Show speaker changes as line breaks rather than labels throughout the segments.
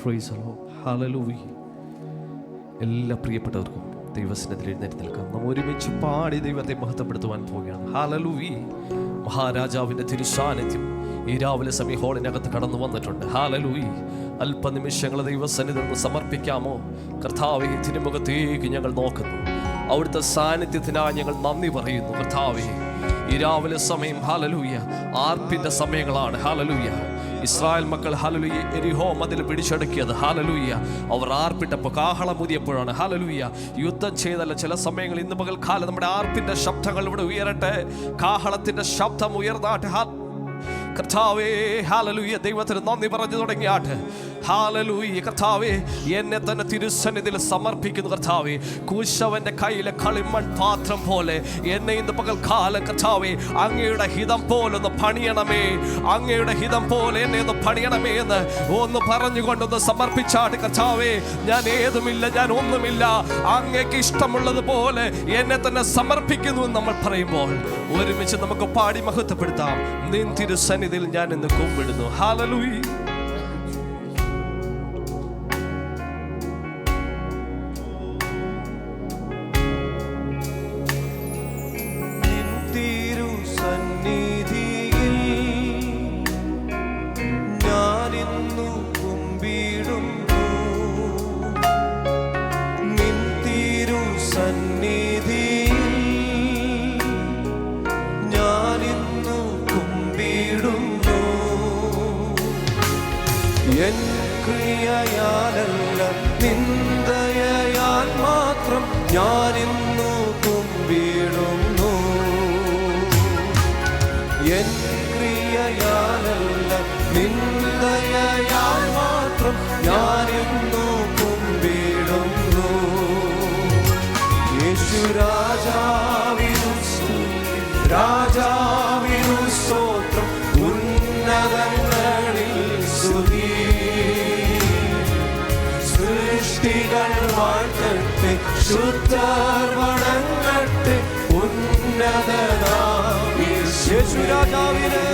Praise the Lord. Hallelujah. എല്ലാ പ്രിയപ്പെട്ടവർക്കും ദൈവസന്നിധിയിൽ എഴുന്നേറ്റ് നിൽക്കാം. നാം ഒരുമിച്ച് പാടി ദൈവത്തെ മഹത്വപ്പെടുത്തുവാൻ പോവുകയാണ്. ഹല്ലേലൂയ. മഹാരാജാവിൻ്റെ തിരുസാന്നിധ്യം ഈ രാവിലെ സമയം ഹോളിനകത്ത് കടന്നു വന്നിട്ടുണ്ട്. ഹല്ലേലൂയ. അല്പനിമിഷങ്ങൾ ദൈവസന്നിധിയിൽ നിന്ന് സമർപ്പിക്കാമോ? കർത്താവേ, തിരുമുഖത്തേക്ക് ഞങ്ങൾ നോക്കുന്നു. അവിടുത്തെ സാന്നിധ്യത്തിനായി ഞങ്ങൾ നന്ദി പറയുന്നു. കർത്താവേ, ഈ രാവിലെ സമയം ഹല്ലേലൂയ ആർപ്പിൻ്റെ സമയങ്ങളാണ്. ഹല്ലേലൂയ. ഇസ്രായേൽ മക്കൾ ഹല്ലേലൂയ എരിഹോ മതിൽ പിടിച്ചടക്കിയത് ഹല്ലേലൂയ അവർ ആർപ്പിട്ടപ്പോൾ കാഹളമുതിയപ്പോഴാണ്. ഹല്ലേലൂയ. യുദ്ധം ചെയ്തല്ല, ചില സമയങ്ങൾ ഇന്ന് പകൽക്കാലം നമ്മുടെ ആർപ്പിൻ്റെ ശബ്ദങ്ങൾ ഇവിടെ ഉയരട്ടെ. കാഹളത്തിൻ്റെ ശബ്ദം ഉയർന്നാട്ടെ. കർത്താവേ, ഹല്ലേലൂയ. ദൈവത്തിന് നന്ദി പറഞ്ഞു തുടങ്ങിയാട്ട്. ഹല്ലേലൂയ. കർത്താവേ, എന്നെ തന്നെ തിരുസന്നിധിയിൽ സമർപ്പിക്കുന്നു. കർത്താവേ, കൂശവന്റെ കയ്യിലെ കളിമൺ പാത്രം പോലെ എന്നെ ഇന്ന് പകൽക്കാലം കർത്താവേ അങ്ങയുടെ ഹിതം പോലൊന്ന് പണിയണമേ, അങ്ങയുടെ ഹിതം പോലെ എന്നെ ഒന്ന് പണിയണമേ എന്ന് ഒന്ന് പറഞ്ഞുകൊണ്ടൊന്ന് സമർപ്പിച്ചാട്ട്. കർത്താവേ, ഞാൻ ഏതുമില്ല, ഞാൻ ഒന്നുമില്ല, അങ്ങേക്ക് ഇഷ്ടമുള്ളതുപോലെ എന്നെ തന്നെ സമർപ്പിക്കുന്നു എന്ന് നമ്മൾ പറയുമ്പോൾ ഒരുമിച്ച് നമുക്ക് പാടി മഹത്വപ്പെടുത്താം. നിൻ തിരുസന്നിധിയിൽ ഞാൻ ഇന്ന് കുമ്പിടുന്നു. ഹല്ലേലൂയ.
എൻ ക്രിയയാലല്ല നിന്ദയാൽ മാത്രം ഞാനിന്നു കുമ്പിടുന്നു. എൻ ക്രിയയാലല്ല നിന്ദയാൽ മാത്രം ഞാനിന്നു കുമ്പിടുന്നു. യേശു രാജാവിനു സ്തുതി, രാജാവിനു സ്തോത്രം, ഉന്നതങ്ങളിൽ സ്തുതി. സൃഷ്ടികൾ വാഴ്ത്തട്ടെ, ശുദ്ധർ വണങ്ങട്ടെ, ഉന്നതനാം യേശു രാജാവിന്.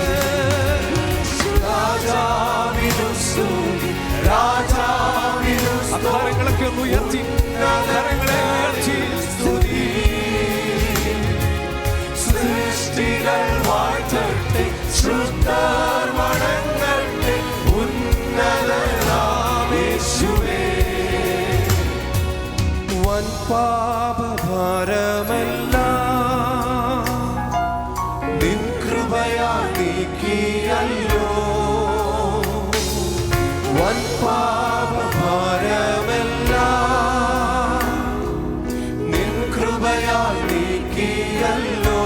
രാജാവിനു സ്തുതി, രാജാവിനു
കരങ്ങളൊക്കെ ഉയർത്തി, കരങ്ങളെ ഉയർത്തി സ്തുതി.
സൃഷ്ടികൾ വാഴ്ത്തട്ടെ, ശുദ്ധർ വണങ്ങട്ടെ, ഉന്നതനാം യേശുവേ. വൻ പാപഭാരമെല്ലാം നിൻ കൃപയാൽ നീക്കിയല്ലോ. വൻ പാപഭാരമെല്ലാം നിൻ കൃപയാൽ നീക്കിയല്ലോ.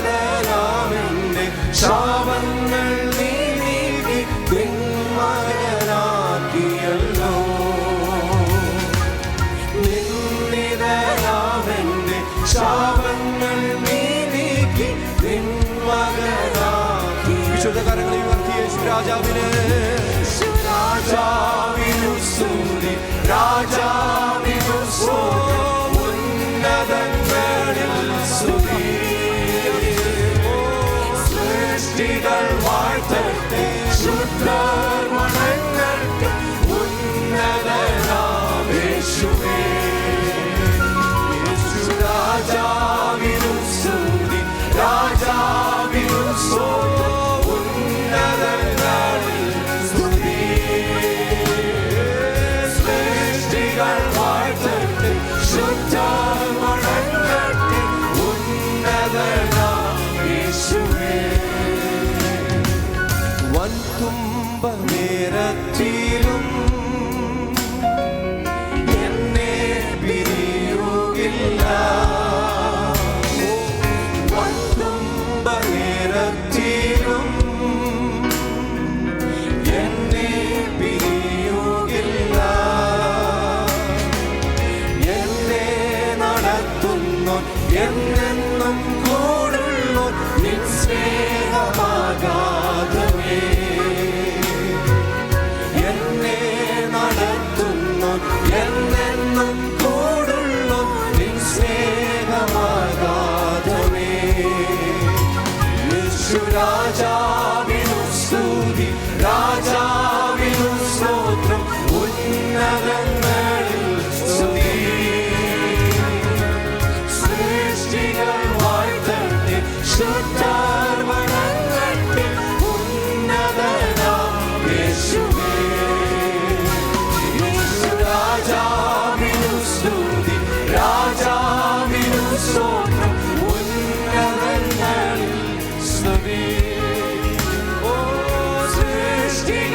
നിന്നിടനാമെന്റെ ശാപങ്ങൾ നീ നീക്കി നിന്മകനാക്കിയല്ലോ. നിന്നിടനാമെന്റെ ശാപങ്ങൾ നീ നീക്കി നിന്മകനാക്കി. വിശുദ്ധകരങ്ങളെ ഉയർത്തി യേശു രാജാവിന്. രാജാവിനു സ്തുതി, രാജാവിനു സ്തോത്രം, ഉന്നതങ്ങളിൽ സ്തുതി. സൃഷ്ടികൾ വാഴ്ത്തട്ടെ, ശുദ്ധർ വണങ്ങട്ടെ, ഉന്നതനാം യേശുവേ. യേശു രാജാവിനു സ്തുതി, രാജാവിനു സ്തോത്രം, ഉന്നതങ്ങളിൽ സ്തുതി. സൃഷ്ടികൾ വാഴ്ത്തട്ടെ, ശുദ്ധർ വണങ്ങട്ടെ, ഉന്നതനാം യേശുവേ. വൻ തുമ്പനേരത്തിലും എന്നെ പിരിയുകില്ല. വൻ തുമ്പനേരത്തിലും എന്നെ പിരിയുകില്ല. എന്നെ നടത്തുന്നു എന്നെന്നും കൂടുന്നു നിൻ സ്നേഹമാകാതമേ.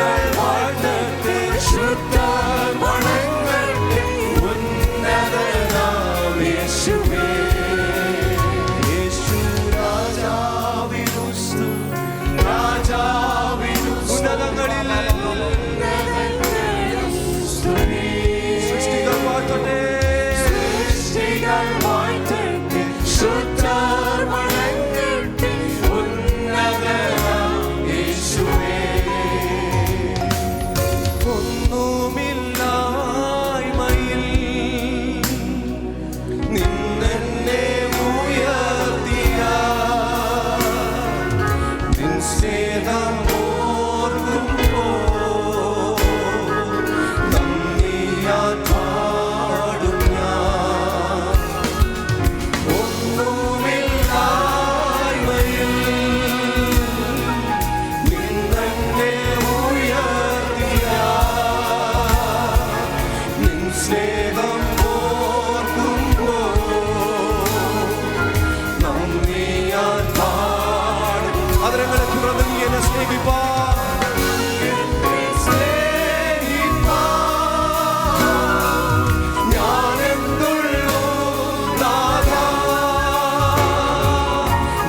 സൃഷ്ടികൾ വാഴ്ത്തട്ടെ, ശുദ്ധർ വണങ്ങട്ടെ, ഉന്നതനാം യേശുവേ. യേശു രാജാവിനു ഉന്നതങ്ങളിൽ സൃഷ്ടികൾ വാഴ്ത്തട്ടെ, സൃഷ്ടികൾ വാഴ്ത്തട്ടെ, ശുദ്ധർ വണങ്ങട്ടെ, ഉന്നതനാം യേശുവേ. ഒന്നുമില്ലായ്മയിൽ നിന്നെന്നെ ഉയർത്തിയ നിൻ സ്നേഹം ഓർക്കുമ്പോൾ നന്ദിയാൽ പാടും ഞാൻ. ഒന്നുമില്ലായ്മയിൽ നിന്നെന്നെ ഉയർത്തിയ നിൻ സ്നേഹം ഓർക്കുമ്പോൾ നന്ദിയാൽ പാടും. അതിരങ്ങളെ തുറന്ന് നീ എന്നെ സ്നേഹിപ്പാൻ, എന്നെ സ്നേഹിപ്പാൻ ഞാനെന്തുള്ളൂ നാഥാ.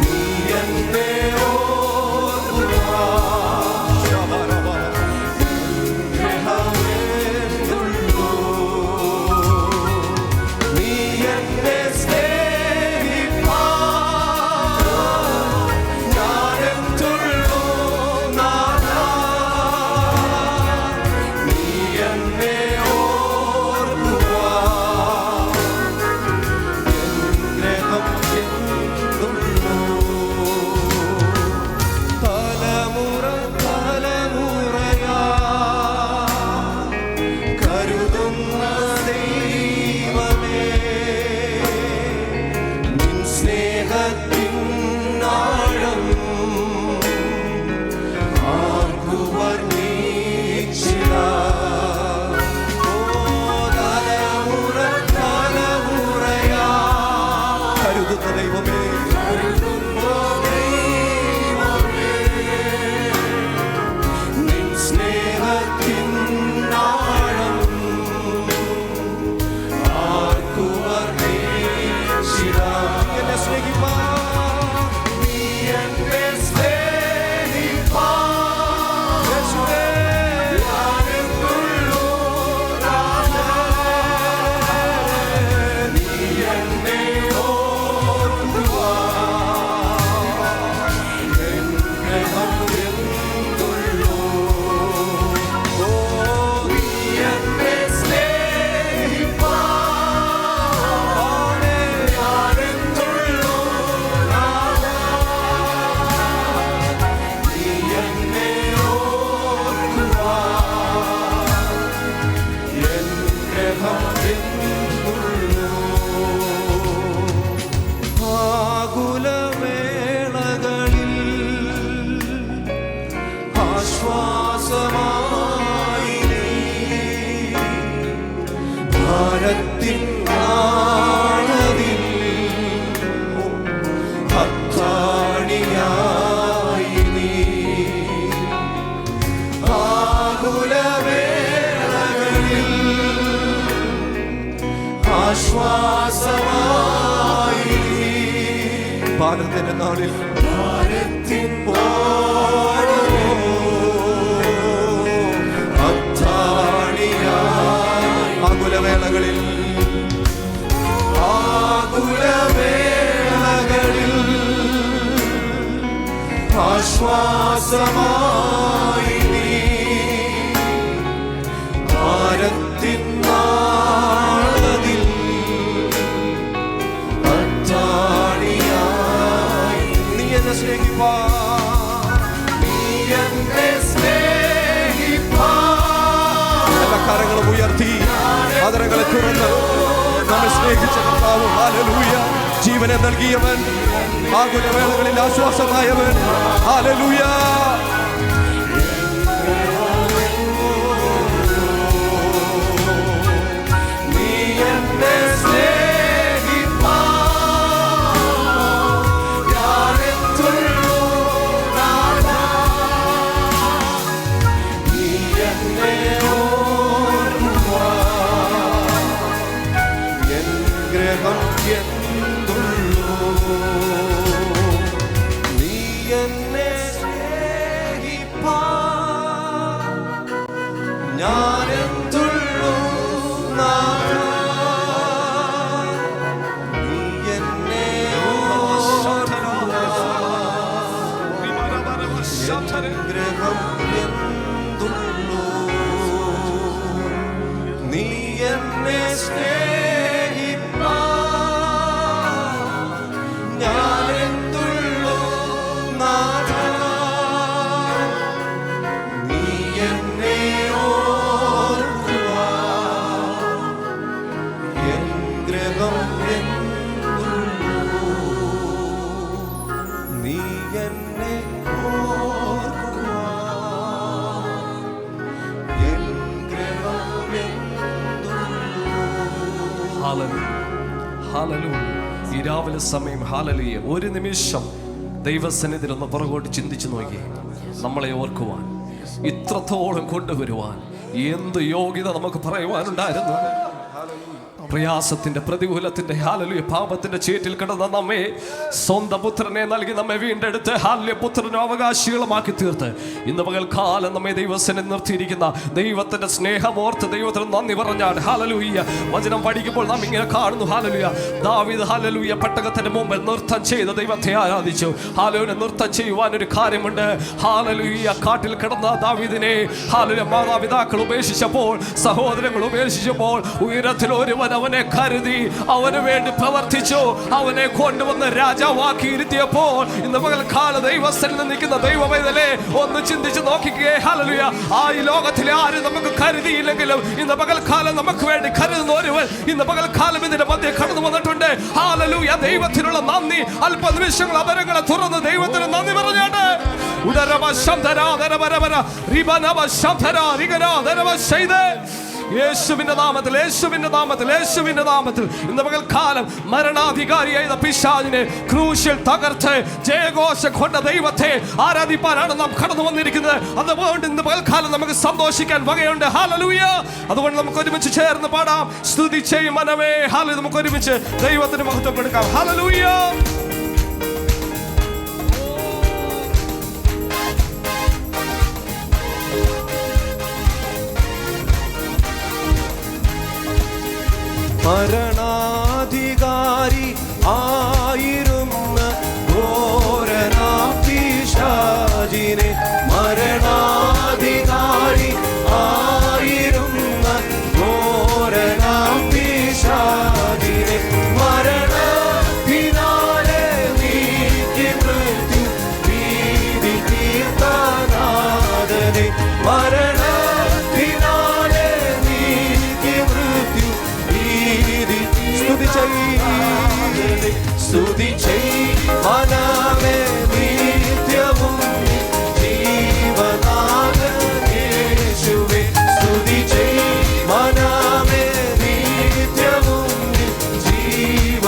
നീ എന്നെ ഓർക്കുവാൻ ഗ്രഹമെന്തുള്ളൂ. നീ എന്നെ സ്നേഹിപ്പാൻ ഞാനെന്തുള്ളൂ നാഥാ. നീ എന്നെ ഓർക്കുവാൻ ഗ്രഹം എന്തുള്ളൂ. തലമുറ തലമുറയാ കരുതുന്ന ദൈവമേ, നിൻ സ്നേഹത്തിൻ ആഴം ആർക്കു വർണ്ണിച്ചിടാം. ഓ തലമുറ തലമുറയാ കരുതുന്ന ദൈവമേ, കരുതുന്ന ദൈവമേ, നിൻ സ്നേഹത്തിൻ ആഴം ആർക്കു വർണ്ണിച്ചിടാം. എന്നെ സ്നേഹിപ്പാൻ, നീ എന്നെ സ്നേഹിപ്പാൻ യേശുവേ ഞാനെന്തുള്ളൂ നാഥാ. നീ എന്നെ ഓർക്കുവാൻ എൻ ഗ്രഹം എന്തുള്ളൂ. ഓ നീ എന്നെ സ്നേഹിപ്പാൻ ഞാനെന്തുള്ളൂ നാഥാ. നീ എന്നെ ഓർക്കുവാൻ എൻ ഗ്രഹം എന്തുള്ളൂ. ആകുലവേളകളിൽ ആശ്വാസമായി നീ, ഭാരത്തിൻ ആഴത്തിൽ അത്താണിയായി നീ. ആകുലവേളകളിൽ ആശ്വാസമായി നീ, ഭാരത്തിന്റെ നാളിൽ ഭാരത്തിൻ അത്താണിയായി. ആകുലവേളകളിൽ ആകുലവേളകളിൽ ആശ്വാസമായി നീ, ഭാരത്തിൻ നാളതിൽ അത്താണിയായി. നീ എന്നെ സ്നേഹിപ്പാൻ, നീ എന്നെ സ്നേഹിപ്പാൻ. എല്ലാ കരങ്ങളും ഉയർത്തി ആദരങ്ങളെ തുറന്ന് നമ്മെ സ്നേഹിച്ച കർത്താവ്, ഹല്ലേലൂയ. ജീവനെ നൽകിയവൻ, ആകുലവേളകളിൽ ആശ്വാസമായവൻ, ഹല്ലേലൂയ. നീ എന്നെ സ്നേഹിപ്പാൻ ഞാനെന്തുള്ളൂ നാഥാ. നീ ഞാനെന്തുള്ളൂ നാഥാ, നീ എന്നെ ഓർക്കുക. ഗ്രഹം എന്തുള്ളൂ, നീ എന്നെ സ്നേഹിപ്പാൻ. ഞാനെന്തുള്ളൂ നാഥാ, നീ എന്നെ ഓർക്കുക. എൻ ഗ്രഹം എന്തുള്ളൂ, നീ എന്നെ ഓർക്കുക. എൻ ഗ്രഹം എന്തുള്ളൂ.
ഹല്ലേലൂയ. ഈ രാവിലെ സമയം ഹല്ലേലൂയ, ഒരു നിമിഷം ദൈവസന്നിധിയിൽ ഒന്ന് പുറകോട്ട് ചിന്തിച്ചു നോക്കി. നമ്മളെ ഓർക്കുവാൻ, ഇത്രത്തോളം കൊണ്ടുവരുവാൻ എന്ത് യോഗ്യത നമുക്ക് പറയുവാനുണ്ടായിരുന്നു. പ്രയാസത്തിന്റെ, പ്രതികൂലത്തിന്റെ, ഹല്ലേലൂയ, പാപത്തിന്റെ ചേറ്റിൽ കിടന്ന നമ്മെ സ്വന്തം പുത്രനെ നൽകി നമ്മെ വീണ്ടെടുത്ത് ഹല്ലേലൂയ പുത്രനും അവകാശികളുമാക്കി തീർത്ത് ഇന്ന് പകൽക്കാലം നമ്മെ ദൈവസന്നിധിയിൽ നിർത്തിയിരിക്കുന്ന ദൈവത്തിന്റെ സ്നേഹമോർത്ത് ദൈവത്തിന് നന്ദി പറഞ്ഞാണ്. ഹല്ലേലൂയ. വചനം പഠിക്കുമ്പോൾ നാം ഇങ്ങനെ കാണുന്നു. ഹല്ലേലൂയ, ദാവീദ് ഹല്ലേലൂയ പെട്ടകത്തിന്റെ മുമ്പിൽ നൃത്തം ചെയ്ത് ദൈവത്തെ ആരാധിച്ചു. ഹല്ലേലൂയ, നൃത്തം ചെയ്യുവാൻ ഒരു കാര്യമുണ്ട്. ഹല്ലേലൂയ, കാട്ടിൽ കിടന്ന ദാവീദിനെ ഹല്ലേലൂയ മാതാപിതാക്കൾ ഉപേക്ഷിച്ചപ്പോൾ, സഹോദരങ്ങൾ ഉപേക്ഷിച്ചപ്പോൾ, ഉയരത്തിൽ ഒരുവൻ അവനെ കരുതി, അവന് വേണ്ടി പ്രവർത്തിച്ചു, അവനെ കൊണ്ടുവന്ന് രാജാവാക്കി ഇരുത്തിയപ്പോൾ ഇന്ന് പകൽക്കാല ദൈവസ്ഥലിൽ നിൽക്കുന്ന ദൈവമൈതലേ ഒന്ന് ചിന്തിച്ച് നോക്കിക്കേ. ഹല്ലേലൂയ, ആ ഈ ലോകത്തിലെ ആരും നമുക്ക് കരുതിയില്ലെങ്കിലും ഇന്ന് പകൽക്കാലം നമുക്ക് വേണ്ടി കരുതുന്ന ഒരുവൻ ഇന്ന് പകൽക്കാലം ഇതിന്റെ മധ്യ കടന്നു വന്നിട്ടുണ്ട്. ഹല്ലേലൂയ, ദൈവത്തിനുള്ള നന്ദി. അല്പ നിമിഷങ്ങൾ അവരങ്ങളെ തുറന്ന് ദൈവത്തിന് നന്ദി പറഞ്ഞാണ്. യേശുവിന്റെ നാമത്തിൽ, യേശുവിന്റെ നാമത്തിൽ, യേശുവിന്റെ നാമത്തിൽ ഇന്ന് പകൽക്കാലം മരണാധികാരിയായ പിശാചിനെ ക്രൂശിൽ തകർത്ത് ജയഘോഷം കൊണ്ട ദൈവത്തെ ആരാധിപ്പാനാണ് നാം കടന്നു വന്നിരിക്കുന്നത്. അതുകൊണ്ട് ഇന്ന് പകൽക്കാലം നമുക്ക് സന്തോഷിക്കാൻ വകയുണ്ട്. ഹല്ലേലൂയ. അതുകൊണ്ട് നമുക്ക് ഒരുമിച്ച് ചേർന്ന് പാടാം. സ്തുതി ചെയ്യും മനമേ ഹല്ലേലൂയ. നമുക്ക് ഒരുമിച്ച് ദൈവത്തിന് മഹത്വം കൊടുക്കാം. ഹല്ലേലൂയ.
മരണാധികാരി ആയിരുന്ന ഘോരനാം പിശാചിനെ, മരണാധികാരി ആയിരുന്ന ഘോരനാം പിശാചിനെ, മരണത്തിനാലെ നീക്കി മൃത്യു ഭീതി തീർത്തനാഥനെ, മരണത്തിനാലെ നീക്കി മൃത്യു ഭീതി. സ്തുതി ചെയ് മനമേ നിത്യവും ജീവനാഥനേശുവേ. സ്തുതി ചെയ് മനമേ നിത്യവും ജീവനാഥനേശുവേ.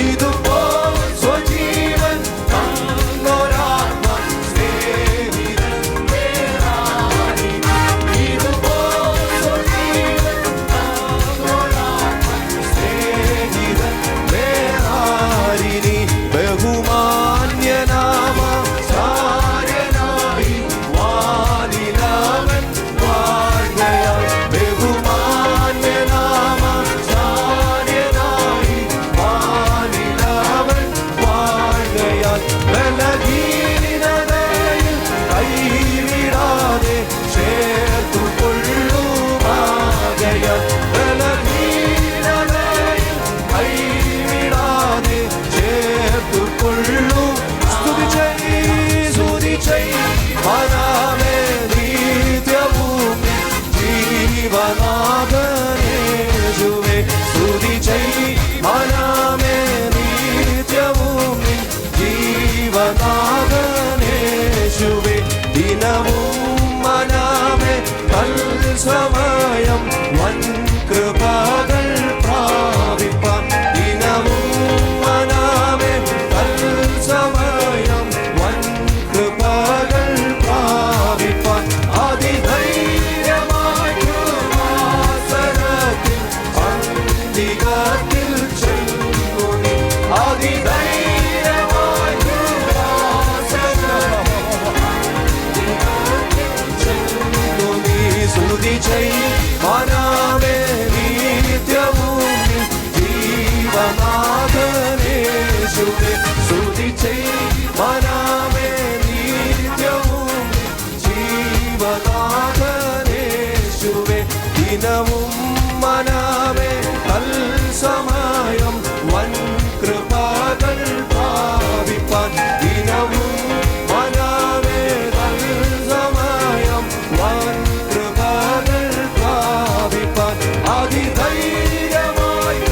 ഇതുപോ സ്വജീവൻ തന്നൊരാത്മ സ്നേഹി ദിനവും മനമേ തൽസമയം വൻ കൃപകൾ പ്രാപിപ്പാൻ. ദിനവും മനമേ തൽസമയം വൻ കൃപകൾ പ്രാപിപ്പാൻ. അതിധൈര്യമായി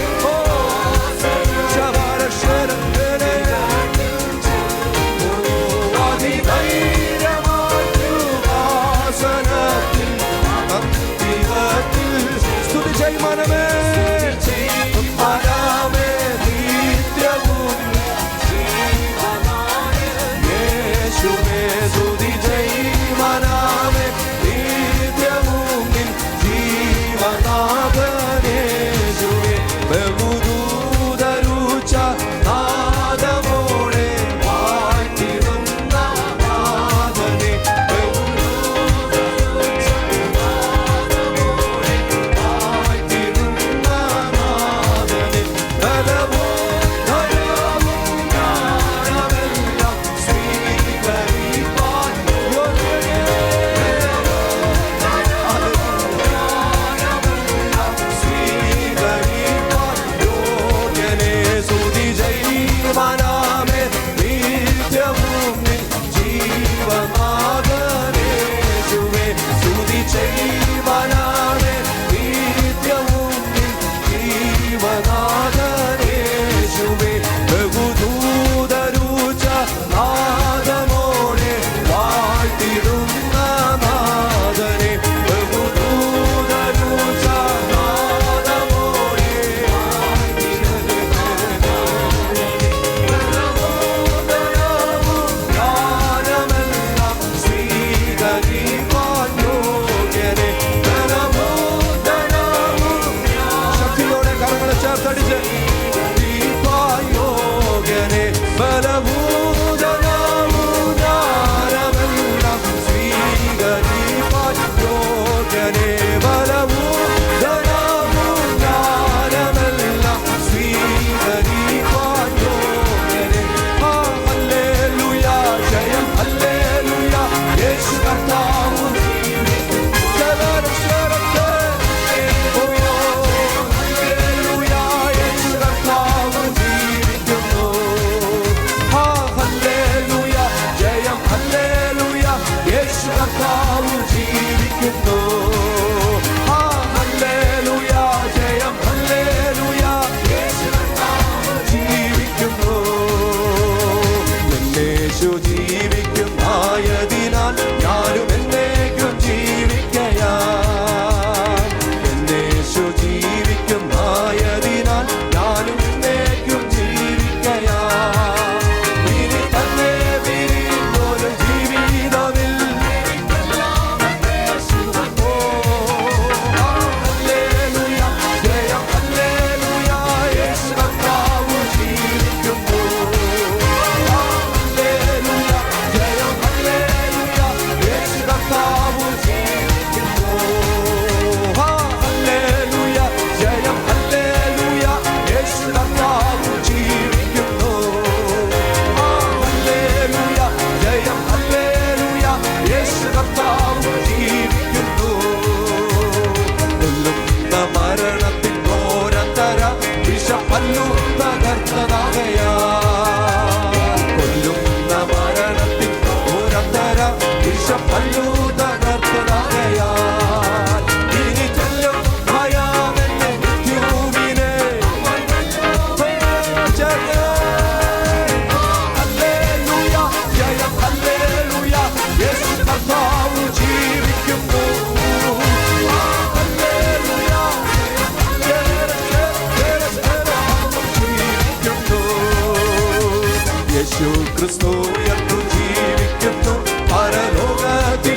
യേശു ക്രിസ്തു ഉയർത്തു ജീവിക്കുന്നു പരലോകത്തിൽ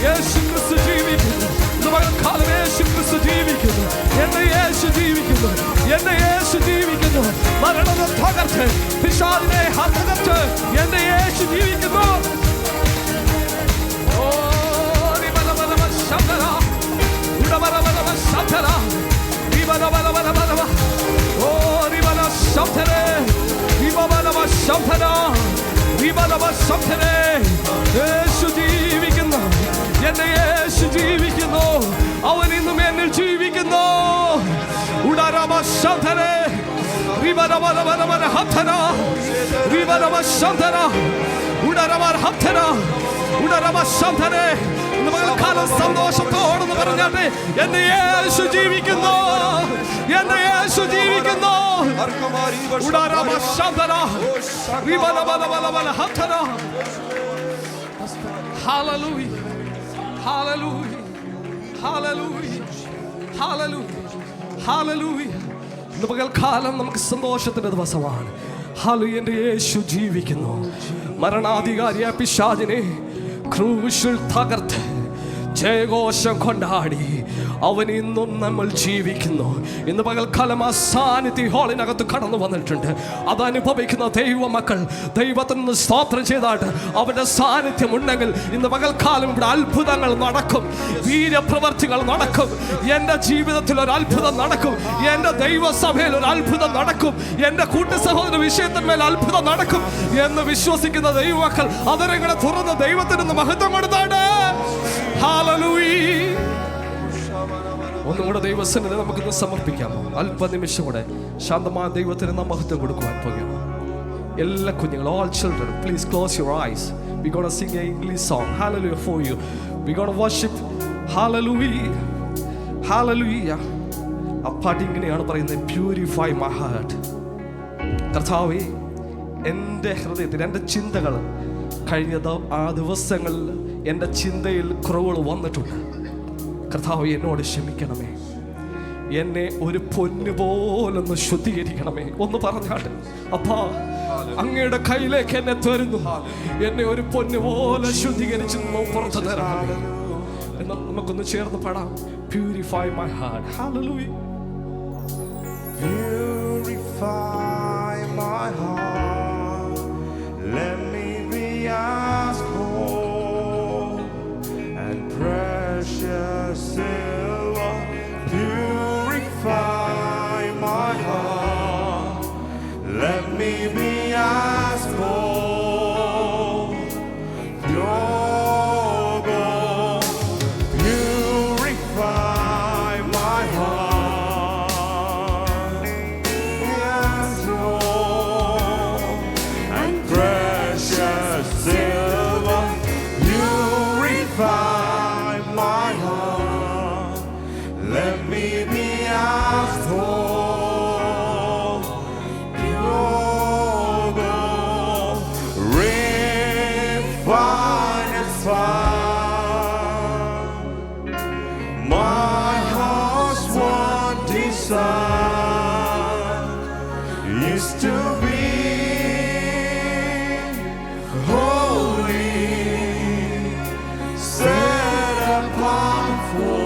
യേശു ക്രിസ്തു ജീവിക്കുന്നു. ഇന്ന് പകൽക്കാലം യേശു ക്രിസ്തു ജീവിക്കുന്നു. എന്റെ യേശു ജീവിക്കുന്നു. എന്റെ യേശു ജീവിക്കുന്നു. മരണത്തെ തകർത്ത് പിശാചിനെ ഹതകർത്ത് എന്റെ യേശു ജീവിക്കുന്നു. ഓ റിബലബലബ ശബ്ദന ഉടബലബലബ ശബ്ദന റിബലബലബലബ ഓ റിബല ശബ്ദനെ റിബലബലബ ശബ്ദന റിബലബ ശബ്ദനെ യേശു ജീവിക്കുന്നു. എന്റെ യേശു ജീവിക്കുന്നു. അവൻ ഇന്നും എന്നിൽ ജീവിക്കുന്നു. ഉടരബ ശബ്ദനെ റിബലബലബലബ ഹബ്ദന റിബലബ ശബ്ദന ഉടരബ ഹബ്ദന ഉടരബ ശബ്ദനെ കാലം സന്തോഷത്തോടെന്ന് പറഞ്ഞാട്ടെ എന്റെ യേശു ജീവിക്കുന്നു. എന്റെ യേശു ജീവിക്കുന്നു. ഉടരബ ശബ്ദന റിബലബലബലബ ഹബ്ദന hallelujah hallelujah hallelujah hallelujah hallelujah. ഇന്ന് പകൽക്കാലം നമുക്ക് സന്തോഷത്തിന്റെ ദിവസമാണ്. ഹല്ലേലൂയ. എൻ്റെ യേശു ജീവിക്കുന്നു. മരണാധികാരിയായ പിശാചിനെ ക്രൂശിൽ തകർത്ത് ജയഘോഷം കൊണ്ടാടി അവൻ ഇന്നും നമ്മൾ ജീവിക്കുന്നു. ഇന്ന് പകൽക്കാലം ആ സാന്നിധ്യ ഹാളിനകത്ത് കടന്നു വന്നിട്ടുണ്ട്. അതനുഭവിക്കുന്ന ദൈവമക്കൾ ദൈവത്തിന് സ്തോത്രം ചെയ്താട്ട് അവന്റെ സാന്നിധ്യം ഉണ്ടെങ്കിൽ ഇന്ന് പകൽക്കാലം ഇവിടെ അത്ഭുതങ്ങൾ നടക്കും. വീര്യപ്രവർത്തികൾ നടക്കും. എൻ്റെ ജീവിതത്തിൽ ഒരു അത്ഭുതം നടക്കും. എൻ്റെ ദൈവസഭയിൽ ഒരു അത്ഭുതം നടക്കും. എൻ്റെ കൂട്ടു സഹോദര വിഷയത്തിന്മേൽ അത്ഭുതം നടക്കും എന്ന് വിശ്വസിക്കുന്ന ദൈവമക്കൾ അവരെങ്ങനെ തുറന്ന് ദൈവത്തിന് മഹത്വം കൊടുത്താണ്. ഹല്ലേലൂയ. ഒന്നും കൂടെ ദൈവസന്നിധി നമുക്കിന്ന് സമർപ്പിക്കാമോ? അല്പനിമിഷം കൂടെ ശാന്തമായ ദൈവത്തിന് നാം മഹത്വം കൊടുക്കുവാൻ പോകുകയാണ്. എല്ലാ കുഞ്ഞുങ്ങളും, all children, please close your eyes. We're going to sing an English song, hallelujah, for you. We're going to worship, hallelujah, hallelujah. ആ പാട്ട് ഇങ്ങനെയാണ് പറയുന്നത്, purify my heart. കർത്താവേ, എൻ്റെ ഹൃദയത്തിൽ എൻ്റെ ചിന്തകൾ കഴിഞ്ഞ ആ ദിവസങ്ങളിൽ എൻ്റെ ചിന്തയിൽ കുറവുകൾ വന്നിട്ടുണ്ട്. കർത്താവ് എന്നോട് ക്ഷമിക്കണമേ. എന്നെ ഒരു പൊന്നു പോലൊന്ന് ശുദ്ധീകരിക്കണമേ. ഒന്ന് പറഞ്ഞാട്ട്, അപ്പാ അങ്ങയുടെ കയ്യിലേക്ക് എന്നെ തരുന്നു. എന്നെ ഒരു പൊന്നു പോലെ ശുദ്ധീകരിച്ച് പുറത്തു തരണം എന്ന് നമുക്കൊന്ന് ചേർന്ന് പാടാം. Purify my heart. Hallelujah.
Purify my heart, let me be as gold and precious silver. Purify my heart, let me be as gold, pure gold. Purify my heart, as gold and precious silver. Purify my heart, let me be as gold, pure gold, refined as fire. My heart's one desire is to be holy, set apart for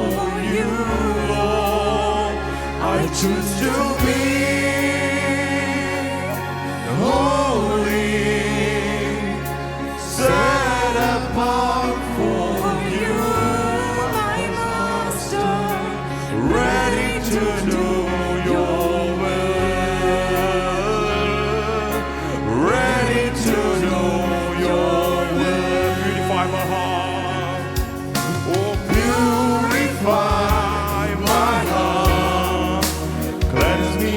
you, Lord. I choose to be holy, set apart for you, my Master, ready to do your will, ready to do your will. Purify my heart, oh purify my heart, cleanse me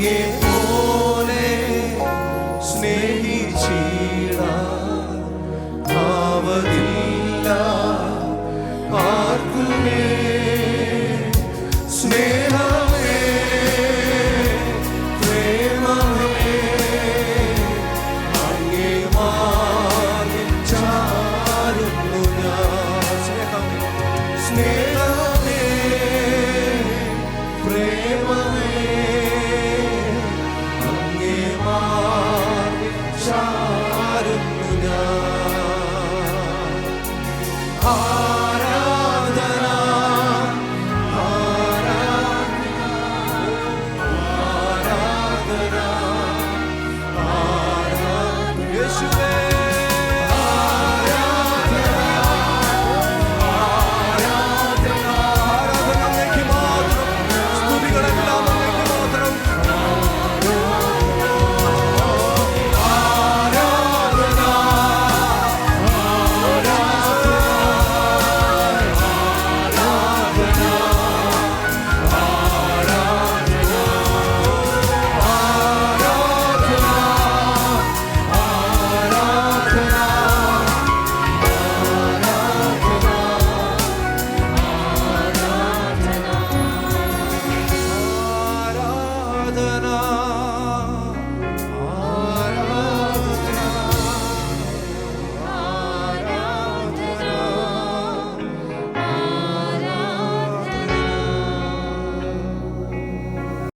N